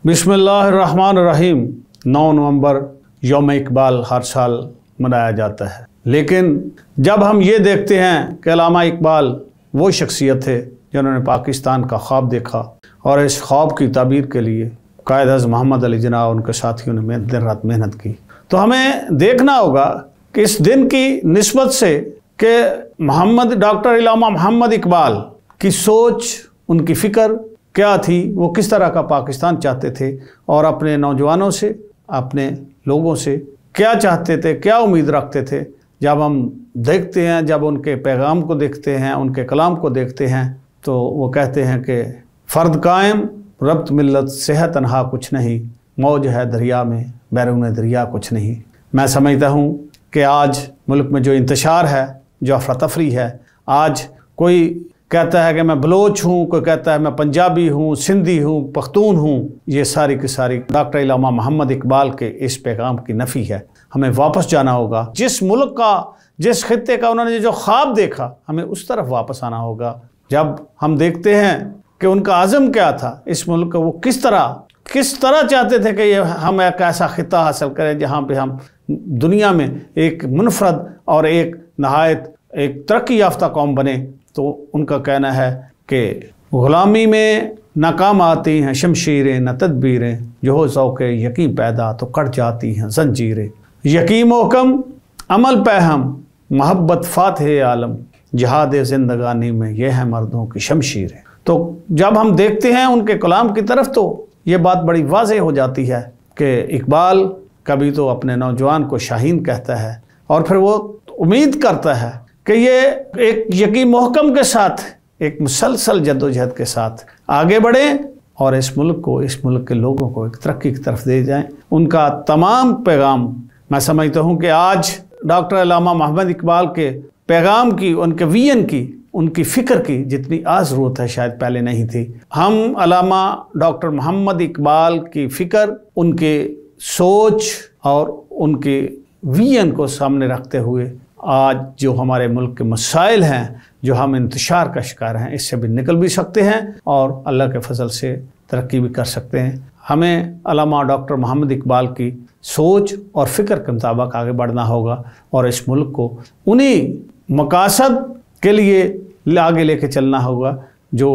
बिस्मिल्लाहिर्रहमानिर्रहीम। 9 नवंबर यौम इकबाल हर साल मनाया जाता है, लेकिन जब हम ये देखते हैं कि अल्लामा इकबाल वो शख्सियत थे जिन्होंने पाकिस्तान का ख्वाब देखा और इस ख्वाब की ताबीर के लिए कायद-ए-आज़म मोहम्मद अली जिन्ना और उनके साथियों ने दिन रात मेहनत की, तो हमें देखना होगा कि इस दिन की निस्बत से कि डॉक्टर अल्लामा मोहम्मद इकबाल की सोच, उनकी फ़िक्र क्या थी, वो किस तरह का पाकिस्तान चाहते थे और अपने नौजवानों से, अपने लोगों से क्या चाहते थे, क्या उम्मीद रखते थे। जब हम देखते हैं, जब उनके पैगाम को देखते हैं, उनके कलाम को देखते हैं, तो वो कहते हैं कि फ़र्द कायम रब्त मिल्लत सेहत तन्हा कुछ नहीं, मौज है दरिया में बैरून दरिया कुछ नहीं। मैं समझता हूँ कि आज मुल्क में जो इंतशार है, जो अफरा तफरी है, आज कोई कहता है कि मैं बलोच हूँ, कोई कहता है मैं पंजाबी हूँ, सिंधी हूँ, पख्तून हूँ, ये सारी की सारी डॉक्टर अल्लामा मोहम्मद इकबाल के इस पैगाम की नफ़ी है। हमें वापस जाना होगा, जिस मुल्क का, जिस खित्ते का उन्होंने जो ख्वाब देखा, हमें उस तरफ वापस आना होगा। जब हम देखते हैं कि उनका आज़म क्या था, इस मुल्क को वो किस तरह चाहते थे कि हम एक ऐसा खित्ता हासिल करें जहाँ पे हम दुनिया में एक मुनफरद और एक नहायत एक तरक्की याफ्ता कौम बने, तो उनका कहना है कि ग़ुलामी में नाकाम आती हैं शमशीरें न तदबीरें, जो हो ज़ौक़ यकीन पैदा तो कट जाती हैं ज़ंजीरें। यकीन मोहकम अमल पैहम मोहब्बत फ़ातिह आलम, जिहाद ज़िंदगानी में ये है मर्दों की शमशीरें। तो जब हम देखते हैं उनके कलाम की तरफ, तो ये बात बड़ी वाज़ेह हो जाती है कि इकबाल कभी तो अपने नौजवान को शाहीन कहता है और फिर वो उम्मीद करता है कि ये एक यकीन मोहकम के साथ, एक मुसलसल जद्दोजहद के साथ आगे बढ़ें और इस मुल्क के लोगों को एक तरक्की की तरफ दे जाएं। उनका तमाम पैगाम, मैं समझता हूँ कि आज डॉक्टर अल्लामा मोहम्मद इकबाल के पैगाम की, उनके विजन की, उनकी फ़िक्र की जितनी आज ज़रूरत है शायद पहले नहीं थी। हम अल्लामा डॉक्टर मोहम्मद इकबाल की फ़िक्र, उनके सोच और उनके विजन को सामने रखते हुए आज जो हमारे मुल्क के मसाइल हैं, जो हम इंतशार का शिकार हैं, इससे भी निकल भी सकते हैं और अल्लाह के फजल से तरक्की भी कर सकते हैं। हमें अल्लामा डॉक्टर मोहम्मद इकबाल की सोच और फ़िक्र के मुताबिक आगे बढ़ना होगा और इस मुल्क को उन्हीं मकासद के लिए आगे लेके चलना होगा जो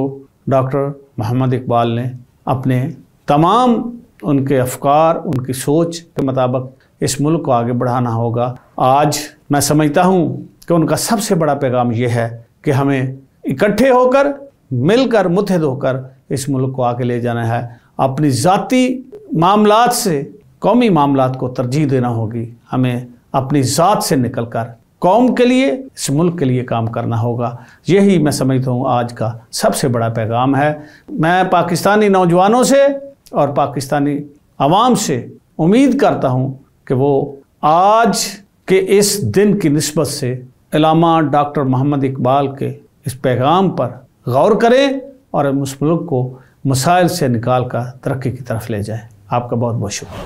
डॉक्टर मोहम्मद इकबाल ने अपने तमाम उनके अफ़कार, उनकी सोच के मुताबिक इस मुल्क को आगे बढ़ाना होगा। आज मैं समझता हूँ कि उनका सबसे बड़ा पैगाम यह है कि हमें इकट्ठे होकर, मिलकर, मुत्तहिद होकर इस मुल्क को आगे ले जाना है। अपनी ज़ाती मामलात से कौमी मामलात को तरजीह देना होगी। हमें अपनी ज़ात से निकलकर कौम के लिए, इस मुल्क के लिए काम करना होगा। यही मैं समझता हूँ आज का सबसे बड़ा पैगाम है। मैं पाकिस्तानी नौजवानों से और पाकिस्तानी अवाम से उम्मीद करता हूँ कि वो आज के इस दिन की निस्बत से अल्लामा डॉक्टर मोहम्मद इकबाल के इस पैगाम पर गौर करें और उस मुल्क को मसाइल से निकाल कर तरक्की की तरफ ले जाएं। आपका बहुत बहुत शुक्रिया।